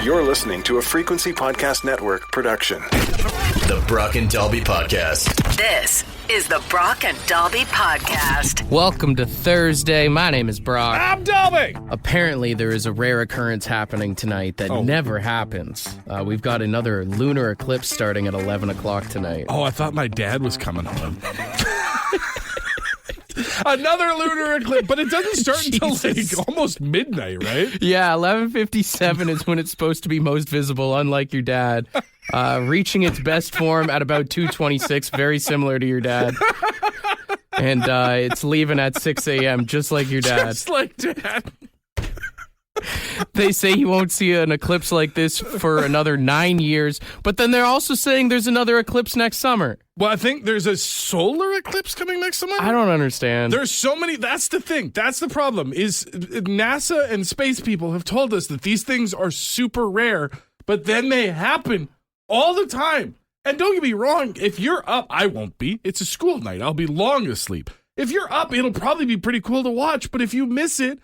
You're listening to a Frequency Podcast Network production. The Brock and Dalby Podcast. This is the Brock and Dalby Podcast. Welcome to Thursday. My name is Brock. I'm Dalby. Apparently, there is a rare occurrence happening tonight that never happens. We've got another lunar eclipse starting at 11 o'clock tonight. Oh, I thought my dad was coming home. Another lunar eclipse, but it doesn't start until like almost midnight, right? Yeah, 11:57 is when it's supposed to be most visible, unlike your dad. Reaching its best form at about 2:26, very similar to your dad. And it's leaving at 6 a.m., just like your dad. Just like Dad. They say you won't see an eclipse like this for another 9 years, but then they're also saying there's another eclipse next summer. Well, I think there's a solar eclipse coming next summer. I don't understand. There's so many. That's the thing. That's the problem. Is NASA and space people have told us that these things are super rare, but then they happen all the time. And don't get me wrong, if you're up, I won't be. It's a school night. I'll be long asleep. If you're up, it'll probably be pretty cool to watch, but if you miss it,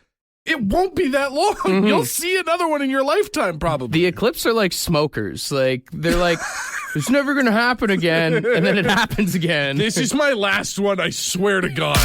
it won't be that long. Mm-hmm. You'll see another one in your lifetime, probably. The eclipse are like smokers. Like, they're like, it's never going to happen again, and then it happens again. This is my last one, I swear to God.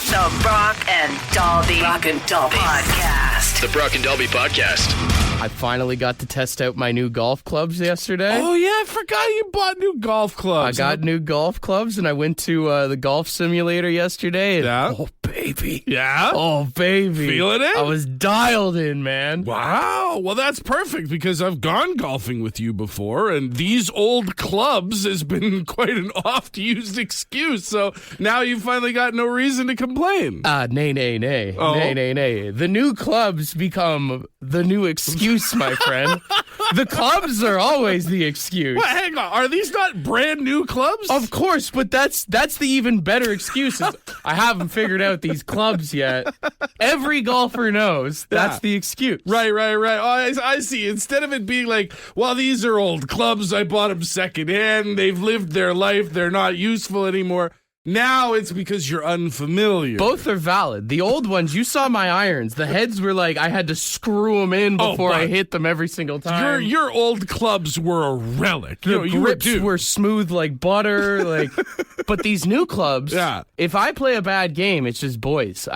The Brock and Dalby Podcast. The Brock and Dalby Podcast. I finally got to test out my new golf clubs yesterday. Oh, yeah, I forgot you bought new golf clubs. I got new golf clubs, and I went to the golf simulator yesterday. And, Yeah? Oh, baby. Yeah? Oh, baby. Feeling it? I was dialed in, man. Wow. Well, that's perfect because I've gone golfing with you before, and these old clubs has been quite an oft-used excuse. So now you've finally got no reason to complain. Nay. Oh. Nay. The new clubs become the new excuse, my friend. The clubs are always the excuse. Well, hang on. Are these not brand new clubs? Of course, but that's the even better excuse. I haven't figured out these clubs yet. Every golfer knows that's the excuse. Right. Oh, I see. Instead of it being like, well, these are old clubs. I bought them secondhand. They've lived their life. They're not useful anymore. Now it's because you're unfamiliar. Both are valid. The old ones, you saw my irons. The heads were like, I had to screw them in before I hit them every single time. Your old clubs were a relic. The grips were smooth like butter. But these new clubs, if I play a bad game, it's just boys.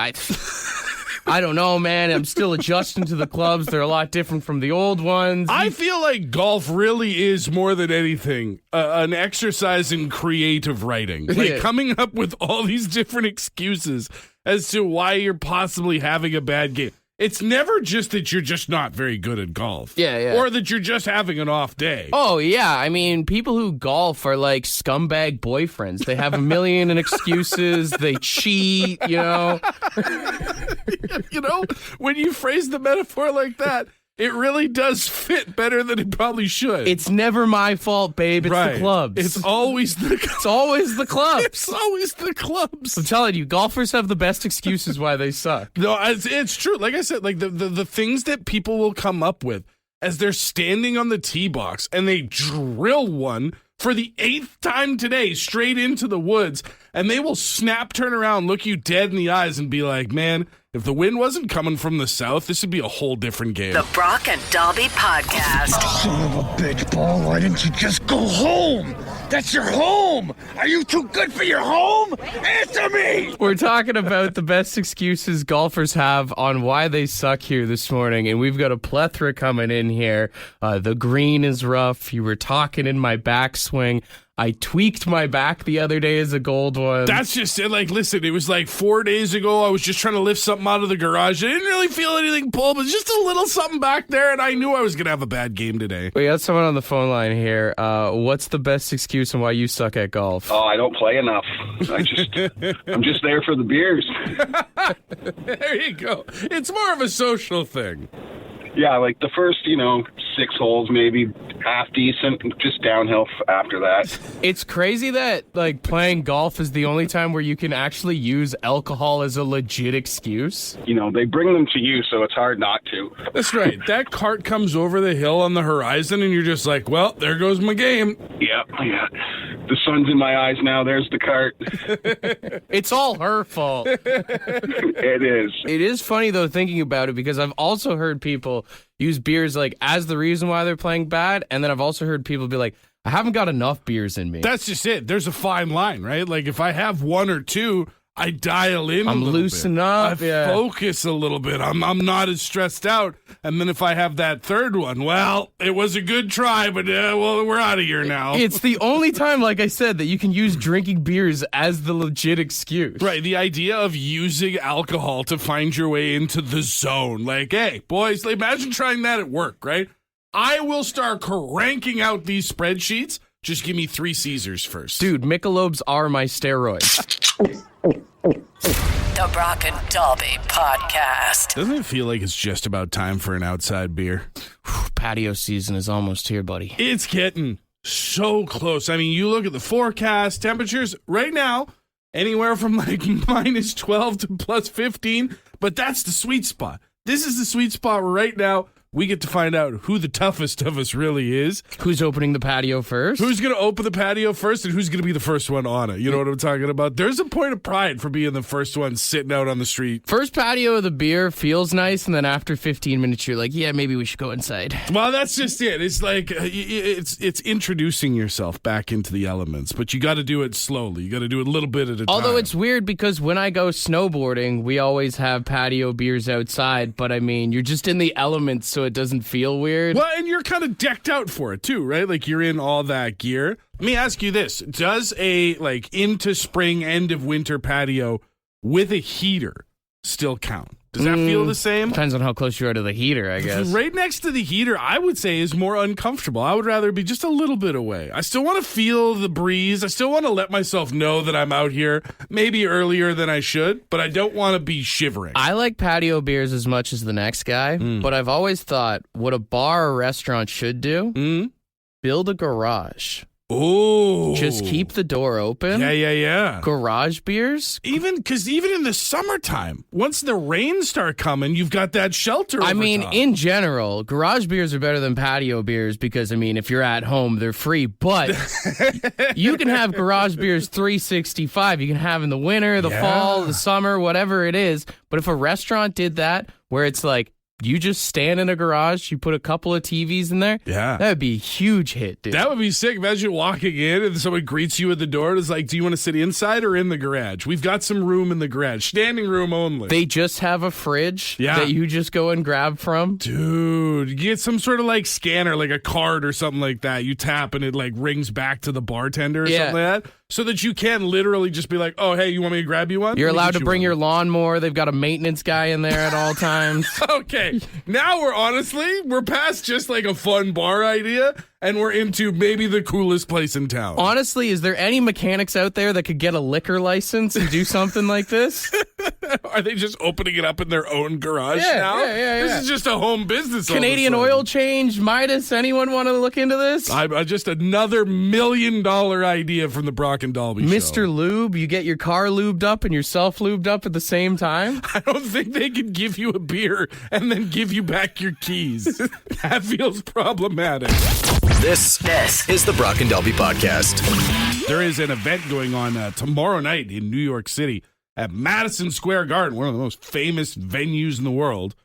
I don't know, man. I'm still adjusting to the clubs. They're a lot different from the old ones. I feel like golf really is more than anything an exercise in creative writing. Like coming up with all these different excuses as to why you're possibly having a bad game. It's never just that you're just not very good at golf. Yeah. Or that you're just having an off day. Oh, yeah. I mean, people who golf are like scumbag boyfriends. They have a million excuses. They cheat, you know. You know, when you phrase the metaphor like that, it really does fit better than it probably should. It's never my fault, babe. It's the clubs. It's always the clubs. It's always the clubs. It's always the clubs. I'm telling you, golfers have the best excuses why they suck. No, it's true. Like I said, like the things that people will come up with as they're standing on the tee box and they drill one for the 8th time today straight into the woods, and they will turn around, look you dead in the eyes and be like, man, if the wind wasn't coming from the south, this would be a whole different game. The Brock and Dalby Podcast. Son of a bitch, Paul, why didn't you just go home? That's your home! Are you too good for your home? Answer me! We're talking about the best excuses golfers have on why they suck here this morning, and we've got a plethora coming in here. The green is rough. You were talking in my backswing. I tweaked my back the other day as a gold one. That's just it. Like, listen, it was like 4 days ago. I was just trying to lift something out of the garage. I didn't really feel anything pull, but just a little something back there, and I knew I was going to have a bad game today. We got someone on the phone line here. What's the best excuse on why you suck at golf? Oh, I don't play enough. I'm just there for the beers. There you go. It's more of a social thing. Yeah, like the first, 6 holes, maybe half decent, just downhill after that. It's crazy that, like, playing golf is the only time where you can actually use alcohol as a legit excuse. They bring them to you, so it's hard not to. That's right. That cart comes over the hill on the horizon, and you're just like, well, there goes my game. Yeah. The sun's in my eyes now. There's the cart. It's all her fault. It is. It is funny, though, thinking about it, because I've also heard people, use beers like as the reason why they're playing bad. And then I've also heard people be like, I haven't got enough beers in me. That's just it. There's a fine line, right? Like if I have one or two, I dial in. I'm a little loosen bit. up. I focus a little bit. I'm not as stressed out. And then if I have that third one, well, it was a good try, but well, we're out of here now. It's the only time, like I said, that you can use drinking beers as the legit excuse. Right, the idea of using alcohol to find your way into the zone. Like, hey, boys, imagine trying that at work, right? I will start cranking out these spreadsheets. Just give me 3 Caesars first. Dude, Michelob's are my steroids. The Brock and Dalby Podcast. Doesn't it feel like it's just about time for an outside beer? Patio season is almost here, buddy. It's getting so close. I mean, you look at the forecast, temperatures right now, anywhere from like minus 12 to plus 15, but that's the sweet spot. This is the sweet spot right now. We get to find out who the toughest of us really is. Who's opening the patio first? Who's going to open the patio first and who's going to be the first one on it? You know what I'm talking about? There's a point of pride for being the first one sitting out on the street. First patio of the beer feels nice, and then after 15 minutes, you're like, yeah, maybe we should go inside. Well, that's just it. It's like it's introducing yourself back into the elements, but you got to do it slowly. You got to do it a little bit at a time. Although it's weird because when I go snowboarding, we always have patio beers outside, but I mean, you're just in the elements, so it doesn't feel weird. Well, and you're kind of decked out for it too, right? Like you're in all that gear. Let me ask you this. Does a like into spring, end of winter patio with a heater still count? Does that feel the same? Depends on how close you are to the heater, I guess. Right next to the heater, I would say is more uncomfortable. I would rather be just a little bit away. I still want to feel the breeze. I still want to let myself know that I'm out here maybe earlier than I should, but I don't want to be shivering. I like patio beers as much as the next guy, but I've always thought what a bar or restaurant should do, build a garage. Oh. Just keep the door open. Yeah. Garage beers. Even in the summertime, once the rains start coming, you've got that shelter. I over mean, top. in general, garage beers are better than patio beers because, I mean, if you're at home, they're free. But you can have garage beers 365. You can have in the winter, the fall, the summer, whatever it is. But if a restaurant did that, where it's like, you just stand in a garage, you put a couple of TVs in there. Yeah. That would be a huge hit, dude. That would be sick. Imagine walking in and someone greets you at the door and is like, do you want to sit inside or in the garage? We've got some room in the garage. Standing room only. They just have a fridge that you just go and grab from. Dude, you get some sort of like scanner, like a card or something like that. You tap and it like rings back to the bartender or something like that. So that you can literally just be like, oh, hey, you want me to grab you one? You're allowed to bring your lawnmower. They've got a maintenance guy in there at all times. Okay. Now we're past just like a fun bar idea and we're into maybe the coolest place in town. Honestly, is there any mechanics out there that could get a liquor license and do something like this? Are they just opening it up in their own garage now? Yeah. This is just a home business. Canadian Oil Change, Midas, anyone want to look into this? Just another $1 million idea from the Brock and Dalby show. Mr. Lube, you get your car lubed up and yourself lubed up at the same time? I don't think they could give you a beer and then give you back your keys. That feels problematic. This is the Brock and Dalby Podcast. There is an event going on tomorrow night in New York City at Madison Square Garden, one of the most famous venues in the world,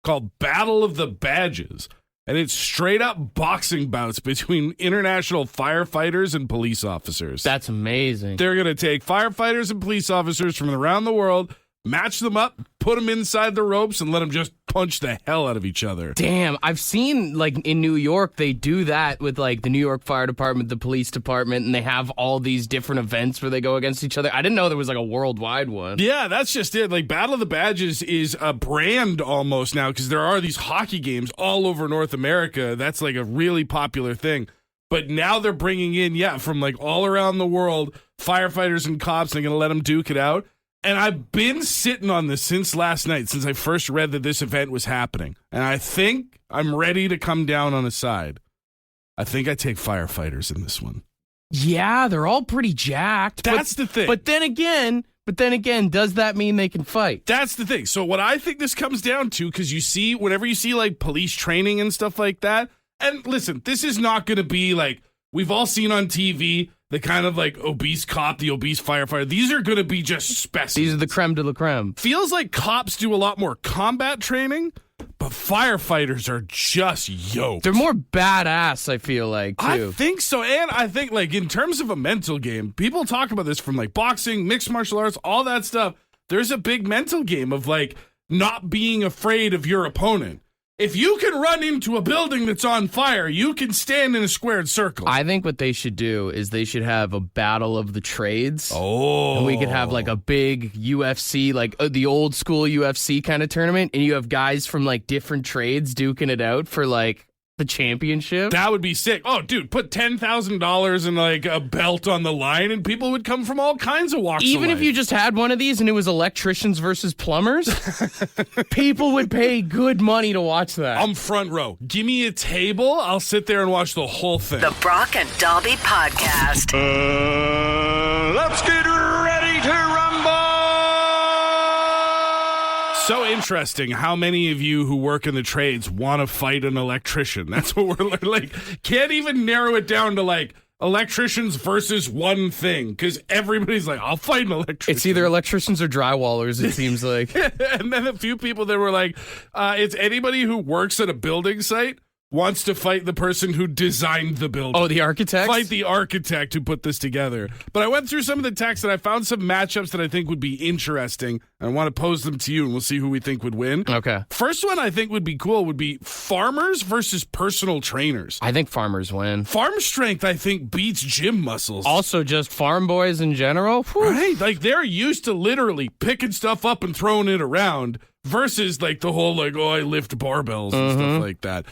called Battle of the Badges. And it's straight up boxing bouts between international firefighters and police officers. That's amazing. They're going to take firefighters and police officers from around the world, match them up, put them inside the ropes, and let them just punch the hell out of each other. Damn, I've seen, like, in New York, they do that with, like, the New York Fire Department, the police department, and they have all these different events where they go against each other. I didn't know there was, like, a worldwide one. Yeah, that's just it. Like, Battle of the Badges is a brand almost now because there are these hockey games all over North America. That's, like, a really popular thing. But now they're bringing in, from, like, all around the world, firefighters and cops, and they're going to let them duke it out. And I've been sitting on this since last night, since I first read that this event was happening. And I think I'm ready to come down on a side. I think I take firefighters in this one. Yeah, they're all pretty jacked. That's the thing. But then again, does that mean they can fight? That's the thing. So what I think this comes down to, because whenever you see like police training and stuff like that, and listen, this is not going to be like, we've all seen on TV, the kind of like obese cop, the obese firefighter. These are going to be just specimens. These are the creme de la creme. Feels like cops do a lot more combat training, but firefighters are just yoked. They're more badass, I feel like, too. I think so. And I think, like, in terms of a mental game, people talk about this from, like, boxing, mixed martial arts, all that stuff. There's a big mental game of, like, not being afraid of your opponent. If you can run into a building that's on fire, you can stand in a squared circle. I think what they should do is they should have a battle of the trades. Oh. And we could have like a big UFC, like the old school UFC kind of tournament. And you have guys from like different trades duking it out for like the championship. That would be sick. Oh, dude, put $10,000 in like a belt on the line and people would come from all kinds of walks Even of if you just had one of these and it was electricians versus plumbers, people would pay good money to watch that. I'm front row. Give me a table. I'll sit there and watch the whole thing. The Brock and Dalby Podcast. Let's get ready to rumble! So interesting how many of you who work in the trades want to fight an electrician. That's what we're like. Can't even narrow it down to like electricians versus one thing because everybody's like, I'll fight an electrician. It's either electricians or drywallers, it seems like. And then a few people that were like, it's anybody who works at a building site wants to fight the person who designed the building. Oh, the architect? Fight the architect who put this together. But I went through some of the texts and I found some matchups that I think would be interesting. I want to pose them to you and we'll see who we think would win. Okay. First one I think would be cool would be farmers versus personal trainers. I think farmers win. Farm strength, I think, beats gym muscles. Also, just farm boys in general. Whew. Right? Like, they're used to literally picking stuff up and throwing it around versus, like, the whole, like, oh, I lift barbells and stuff like that.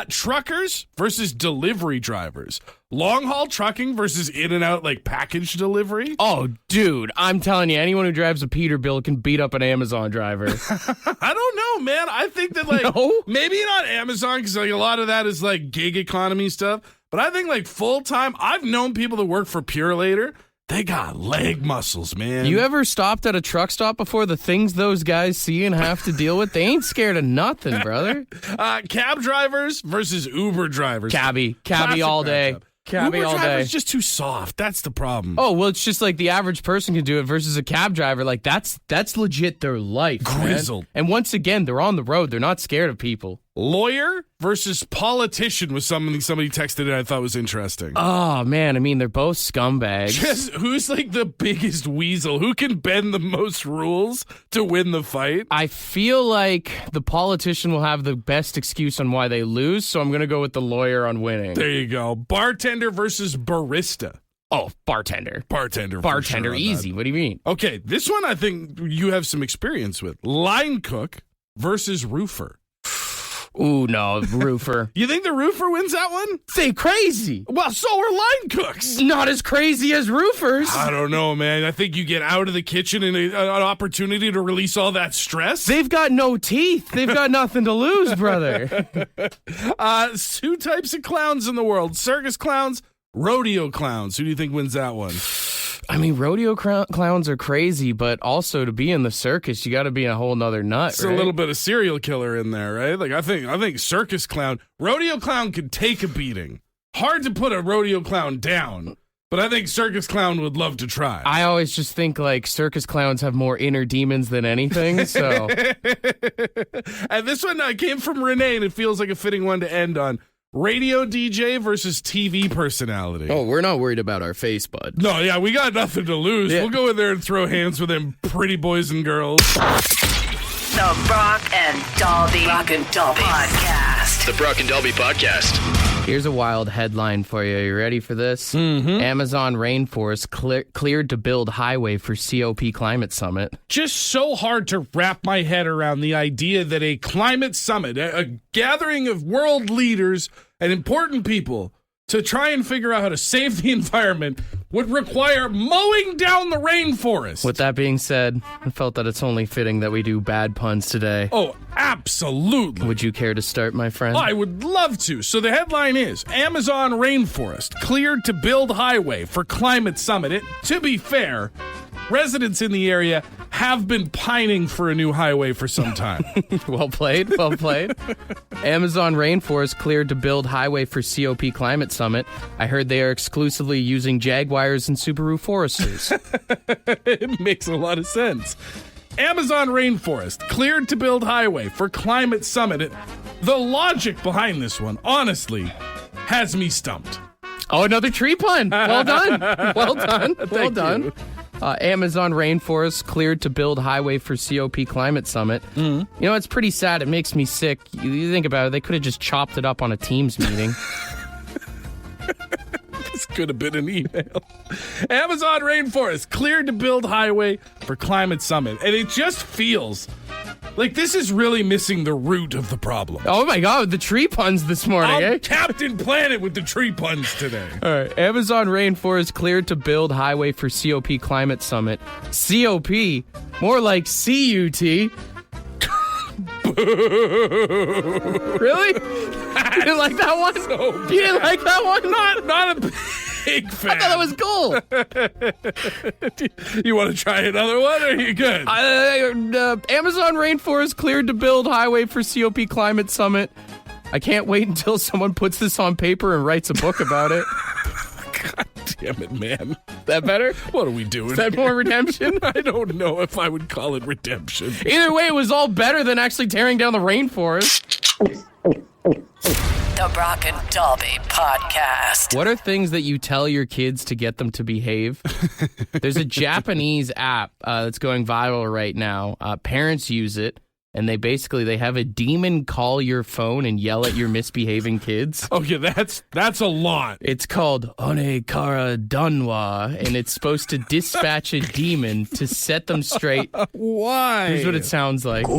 Truckers versus delivery drivers. Long-haul trucking versus in-and-out, like, package delivery. Oh, dude, I'm telling you, anyone who drives a Peterbilt can beat up an Amazon driver. I don't know, man. I think that, like, No? maybe not Amazon, because, like, a lot of that is, like, gig economy stuff. But I think, like, full-time, I've known people that work for Purelator. They got leg muscles, man. You ever stopped at a truck stop before? The things those guys see and have to deal with, they ain't scared of nothing, brother. Cab drivers versus Uber drivers. Cabbie Classic all day. matchup. Cabbie Uber all driver's day. just too soft. That's the problem. Oh, well, it's just like the average person can do it versus a cab driver. Like, that's legit their life, man. Grizzled. And once again, they're on the road. They're not scared of people. Lawyer versus politician was something somebody texted and I thought was interesting. Oh, man. I mean, they're both scumbags. Just who's like the biggest weasel? Who can bend the most rules to win the fight? I feel like the politician will have the best excuse on why they lose, so I'm going to go with the lawyer on winning. There you go. Bartender versus barista. Oh, bartender. Bartender. for Bartender, sure on easy. that. What do you mean? Okay, this one I think you have some experience with. Line cook versus roofer. Ooh, no, roofer. You think the roofer wins that one? They crazy. Well, so are line cooks. Not as crazy as roofers. I don't know, man. I think you get out of the kitchen and an opportunity to release all that stress. They've got no teeth. They've got nothing to lose, brother. Two types of clowns in the world. Circus clowns, rodeo clowns. Who do you think wins that one? I mean, rodeo clowns are crazy, but also to be in the circus, you got to be a whole nother nut, It's right? a little bit of serial killer in there, right? Like I think circus clown, rodeo clown could take a beating. Hard to put a rodeo clown down, but I think circus clown would love to try. I always just think like circus clowns have more inner demons than anything, so And this one came from Renee, and it feels like a fitting one to end on. Radio DJ versus TV personality. Oh, we're not worried about our face, bud. No, yeah, we got nothing to lose. Yeah. We'll go in there and throw hands with them pretty boys and girls. The Brock and Dalby Podcast. The Brock and Dalby Podcast. Here's a wild headline for you. You ready for this? Mm-hmm. Amazon rainforest cleared to build highway for COP climate summit. Just so hard to wrap my head around the idea that a climate summit, a gathering of world leaders and important people to try and figure out how to save the environment would require mowing down the rainforest. With that being said, I felt that it's only fitting that we do bad puns today. Oh, absolutely. Would you care to start, my friend? I would love to. So the headline is Amazon rainforest cleared to build highway for climate summit. To be fair, residents in the area have been pining for a new highway for some time. Well played, well played. Amazon rainforest cleared to build highway for COP climate summit. I heard they are exclusively using Jaguars and Subaru Foresters. It makes a lot of sense. Amazon rainforest cleared to build highway for climate summit. The logic behind this one, honestly, has me stumped. Oh, another tree pun. Well done. Well done. Well done. Amazon rainforest cleared to build highway for COP climate summit. You know, it's pretty sad. It makes me sick. You think about it, they could have just chopped it up on a Teams meeting. This could have been an email. Amazon rainforest cleared to build highway for climate summit. And it just feels like this is really missing the root of the problem. Oh my God, the tree puns this morning, I'm eh? Captain Planet with the tree puns today. All right, Amazon rainforest cleared to build highway for COP climate summit. COP, more like CUT. Really? You didn't like that one? You didn't like that one? Not a big fan. I thought that was cool. You want to try another one, or are you good? Amazon rainforest cleared to build highway for COP climate summit. I can't wait until someone puts this on paper and writes a book about it. God damn it, man. That better? What are we doing? Is that more redemption? I don't know if I would call it redemption. Either way, it was all better than actually tearing down the rainforest. The Brock and Dalby Podcast. What are things that you tell your kids to get them to behave? There's a Japanese app that's going viral right now. Parents use it, and they have a demon call your phone and yell at your misbehaving kids. Oh, yeah, that's a lot. It's called Onekara Danwa, and it's supposed to dispatch a demon to set them straight. Why? Here's what it sounds like. I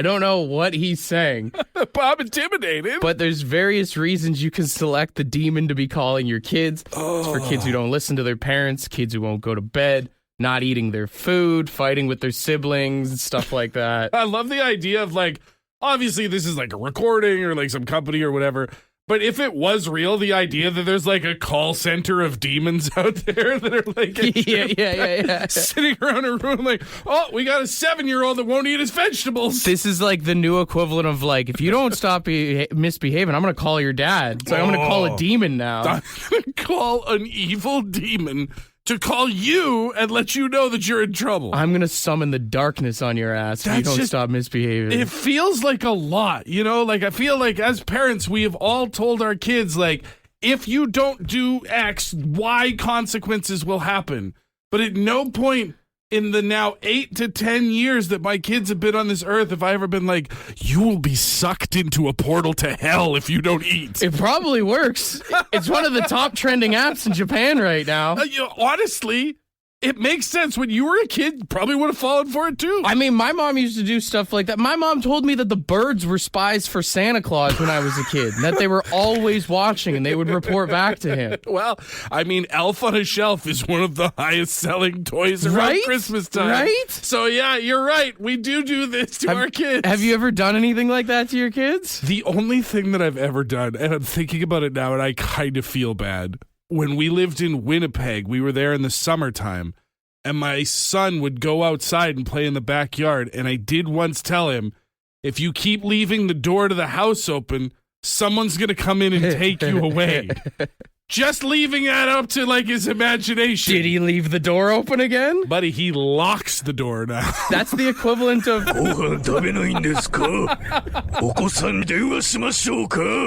don't know what he's saying. I'm intimidated. But there's various reasons you can select the demon to be calling your kids. It's for kids who don't listen to their parents, kids who won't go to bed, not eating their food, fighting with their siblings, and stuff like that. I love the idea of, like, obviously this is like a recording or like some company or whatever, but if it was real, the idea that there's like a call center of demons out there that are like yeah. sitting around a room like, oh, we got a 7-year-old that won't eat his vegetables. This is like the new equivalent of like, if you don't stop misbehaving, I'm going to call your dad. So I'm going to call a demon now. I'm going to call an evil demon to call you and let you know that you're in trouble. I'm going to summon the darkness on your ass if you don't stop misbehaving. It feels like a lot, you know? Like, I feel like as parents, we have all told our kids, like, if you don't do X, Y consequences will happen. But at no point in the now 8 to 10 years that my kids have been on this earth have I ever been like, you will be sucked into a portal to hell if you don't eat. It probably works. It's one of the top trending apps in Japan right now. Honestly, it makes sense. When you were a kid, you probably would have fallen for it too. I mean, my mom used to do stuff like that. My mom told me that the birds were spies for Santa Claus when I was a kid, and that they were always watching and they would report back to him. Well, I mean, Elf on a Shelf is one of the highest selling toys around Christmas time. Right? So yeah, you're right. We do this to our kids. Have you ever done anything like that to your kids? The only thing that I've ever done, and I'm thinking about it now and I kind of feel bad. When we lived in Winnipeg, we were there in the summertime. And my son would go outside and play in the backyard. And I did once tell him, if you keep leaving the door to the house open, someone's going to come in and take you away. Just leaving that up to, like, his imagination. Did he leave the door open again? Buddy, he locks the door now. That's the equivalent of...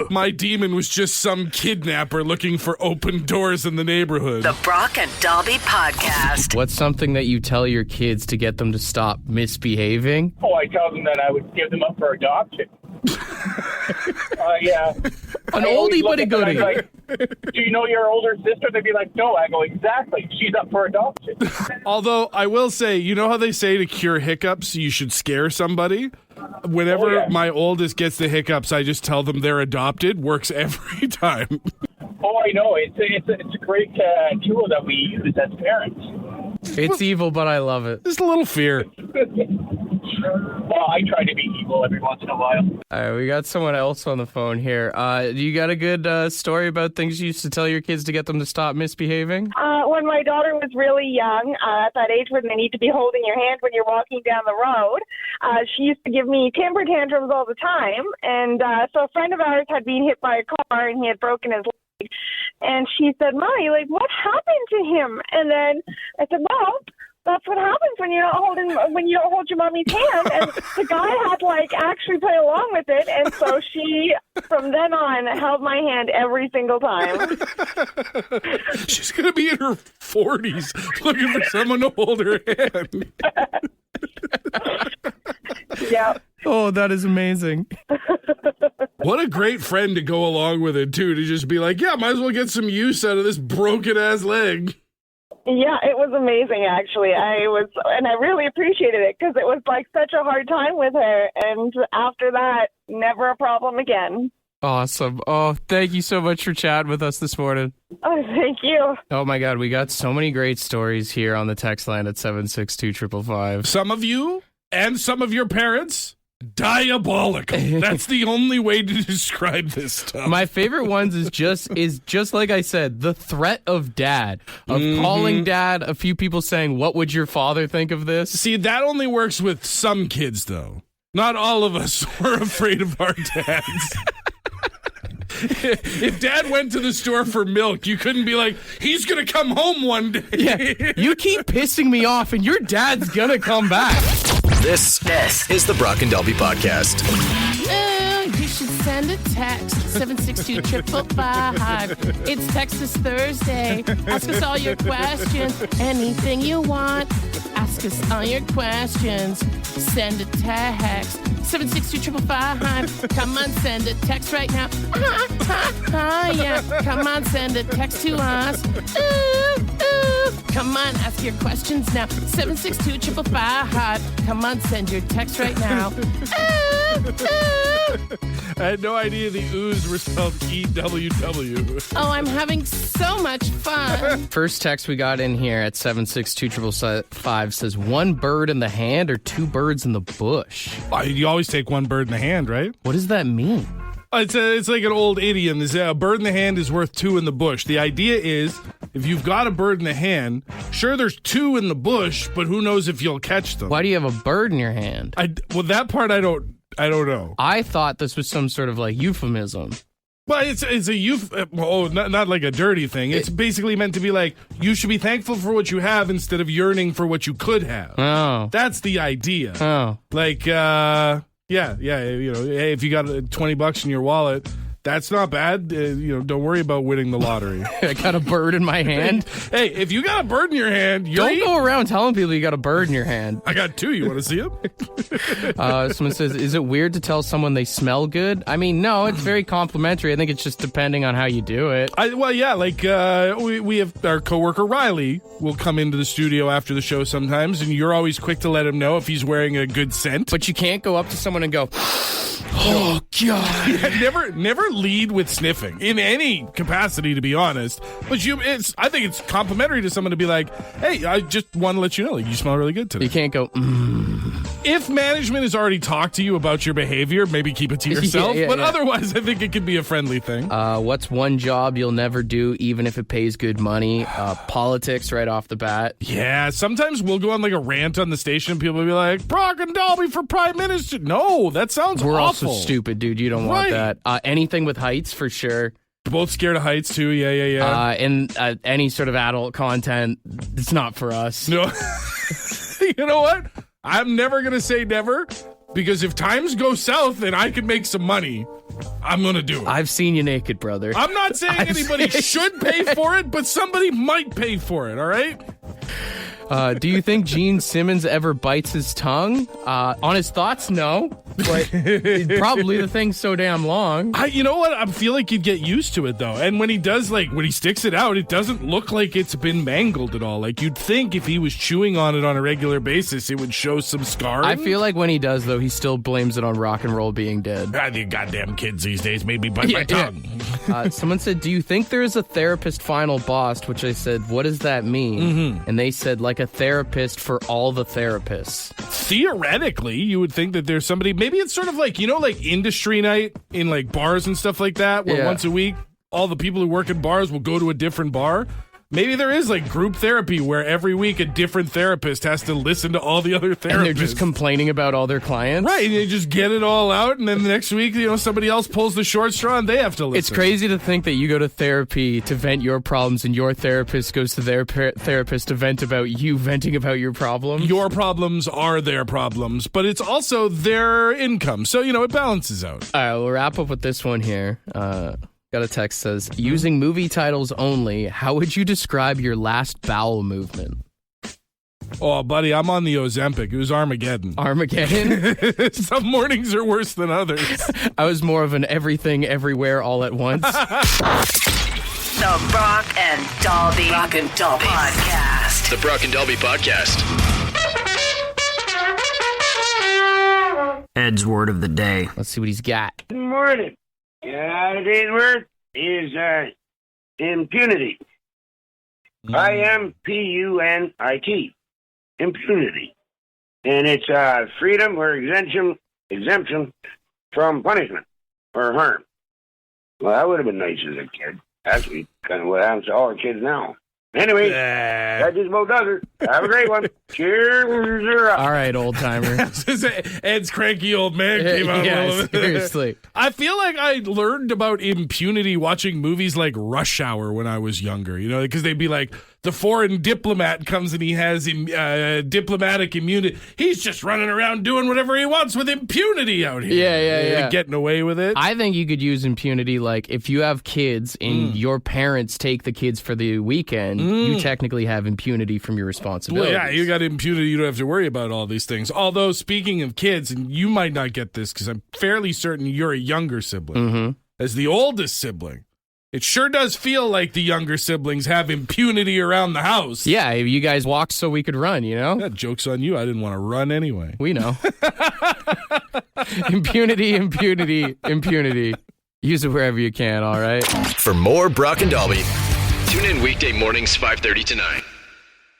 My demon was just some kidnapper looking for open doors in the neighborhood. The Brock and Dalby Podcast. What's something that you tell your kids to get them to stop misbehaving? Oh, I tell them that I would give them up for adoption. Yeah. An oldie but a goodie. Like, do you know your older sister? They'd be like, no. I go, exactly. She's up for adoption. Although I will say, you know how they say to cure hiccups, you should scare somebody? Whenever my oldest gets the hiccups, I just tell them they're adopted. Works every time. Oh, I know. It's a great tool that we use as parents. It's evil, but I love it. Just a little fear. Well, I try to be evil every once in a while. All right, we got someone else on the phone here. You got a good story about things you used to tell your kids to get them to stop misbehaving? When my daughter was really young, at that age when they need to be holding your hand when you're walking down the road, she used to give me temper tantrums all the time. And so a friend of ours had been hit by a car and he had broken his leg. And she said, Mommy, like, what happened to him? And then I said, well, that's what happens when you don't hold your mommy's hand. And the guy had to like actually play along with it. And so she, from then on, held my hand every single time. She's going to be in her 40s looking for someone to hold her hand. Yeah. Oh, that is amazing. What a great friend to go along with it, too, to just be like, yeah, might as well get some use out of this broken-ass leg. Yeah, it was amazing, actually. And I really appreciated it because it was like such a hard time with her. And after that, never a problem again. Awesome. Oh, thank you so much for chatting with us this morning. Oh, thank you. Oh, my God. We got so many great stories here on the text line at 762-555. Some of you and some of your parents, diabolical. That's the only way to describe this stuff. My favorite ones is just like I said, the threat of dad, of calling dad, a few people saying, what would your father think of this? See, that only works with some kids, though. Not all of us were afraid of our dads. If dad went to the store for milk, you couldn't be like, he's going to come home one day. Yeah, you keep pissing me off and your dad's going to come back. This is the Brock and Dalby Podcast. You should send a text 762-555. It's Texas Thursday. Ask us all your questions. Anything you want. Ask us all your questions. Send a text 762-555. Come on, send a text right now. Yeah. Come on, send a text to us. Come on, ask your questions now. 762-555. Come on, send your text right now. I had no idea the oohs were spelled E-W-W. Oh, I'm having so much fun. First text we got in here at 762-555 says, one bird in the hand or two birds in the bush? You always take one bird in the hand, right? What does that mean? It's like an old idiom. A bird in the hand is worth two in the bush. The idea is, if you've got a bird in the hand, sure, there's two in the bush, but who knows if you'll catch them? Why do you have a bird in your hand? Well, that part I don't know. I thought this was some sort of like euphemism. Well, it's a not like a dirty thing. It's basically meant to be like, you should be thankful for what you have instead of yearning for what you could have. Oh. That's the idea. Oh. Like, yeah, hey, if you got $20 in your wallet, that's not bad. Don't worry about winning the lottery. I got a bird in my hand. Hey, if you got a bird in your hand, don't go around telling people you got a bird in your hand. I got two. You want to see them? Someone says, is it weird to tell someone they smell good? I mean, no, it's very complimentary. I think it's just depending on how you do it. We have our coworker Riley will come into the studio after the show sometimes, and you're always quick to let him know if he's wearing a good scent. But you can't go up to someone and go, oh, God. Yeah, never lead with sniffing in any capacity, to be honest. But I think it's complimentary to someone to be like, hey, I just want to let you know, like, you smell really good today. You can't go, If management has already talked to you about your behavior, maybe keep it to yourself. But otherwise, I think it could be a friendly thing. What's one job you'll never do, even if it pays good money? Politics right off the bat. Yeah, sometimes we'll go on like a rant on the station and people will be like, Brock and Dalby for Prime Minister. No, that sounds We're awful. Also stupid, dude. You don't want that. Anything with heights, for sure. Both scared of heights, too. Yeah. And any sort of adult content, it's not for us. No. You know what? I'm never going to say never, because if times go south and I can make some money, I'm going to do it. I've seen you naked, brother. I'm not saying anybody should pay for it, but somebody might pay for it, all right? Do you think Gene Simmons ever bites his tongue? On his thoughts, no. But probably the thing's so damn long. You know what? I feel like you'd get used to it, though. And when he does, when he sticks it out, it doesn't look like it's been mangled at all. Like, you'd think if he was chewing on it on a regular basis, it would show some scarring. I feel like when he does, though, he still blames it on rock and roll being dead. The goddamn kids these days made me bite my tongue. Someone said, do you think there is a therapist final boss? Which I said, what does that mean? Mm-hmm. And they said, like a therapist for all the therapists. Theoretically, you would think that there's somebody, maybe it's sort of like, like industry night in like bars and stuff like that, where once a week, all the people who work in bars will go to a different bar. Maybe there is like group therapy where every week a different therapist has to listen to all the other therapists. And they're just complaining about all their clients. Right, and they just get it all out, and then the next week, somebody else pulls the short straw and they have to listen. It's crazy to think that you go to therapy to vent your problems and your therapist goes to their therapist to vent about you venting about your problems. Your problems are their problems, but it's also their income. So, it balances out. All right, we'll wrap up with this one here. Got a text says, using movie titles only, how would you describe your last bowel movement? Oh, buddy, I'm on the Ozempic. It was Armageddon. Armageddon? Some mornings are worse than others. I was more of an everything, everywhere, all at once. The Brock and Dalby Podcast. The Brock and Dalby Podcast. Ed's word of the day. Let's see what he's got. Good morning. Today's word is impunity. IMPUNIT. Impunity. And it's freedom or exemption from punishment or harm. Well, that would have been nice as a kid. Actually, kind of what happens to all our kids now. Anyway, that just about does it. Have a great one. Cheers. All right, old timer. Ed's cranky old man came out. Yeah, seriously. I feel like I learned about impunity watching movies like Rush Hour when I was younger, because they'd be like, the foreign diplomat comes and he has diplomatic immunity. He's just running around doing whatever he wants with impunity out here. Yeah. Getting away with it. I think you could use impunity like if you have kids and your parents take the kids for the weekend, you technically have impunity from your responsibilities. Well, yeah, you got impunity. You don't have to worry about all these things. Although, speaking of kids, and you might not get this because I'm fairly certain you're a younger sibling. As the oldest sibling, it sure does feel like the younger siblings have impunity around the house. Yeah, you guys walked so we could run, Yeah, joke's on you. I didn't want to run anyway. We know. Impunity. Use it wherever you can, all right? For more Brock and Dalby, tune in weekday mornings 5:30 to 9.